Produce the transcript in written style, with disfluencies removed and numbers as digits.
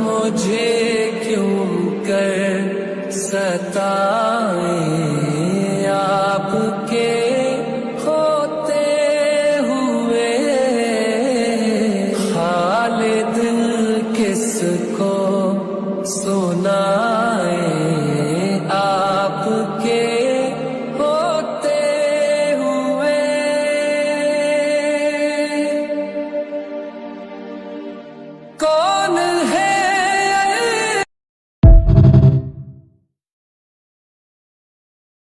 مجھے کیوں کر ستائیں، آپ کے ہوتے ہوئے حال دل کس کو سنا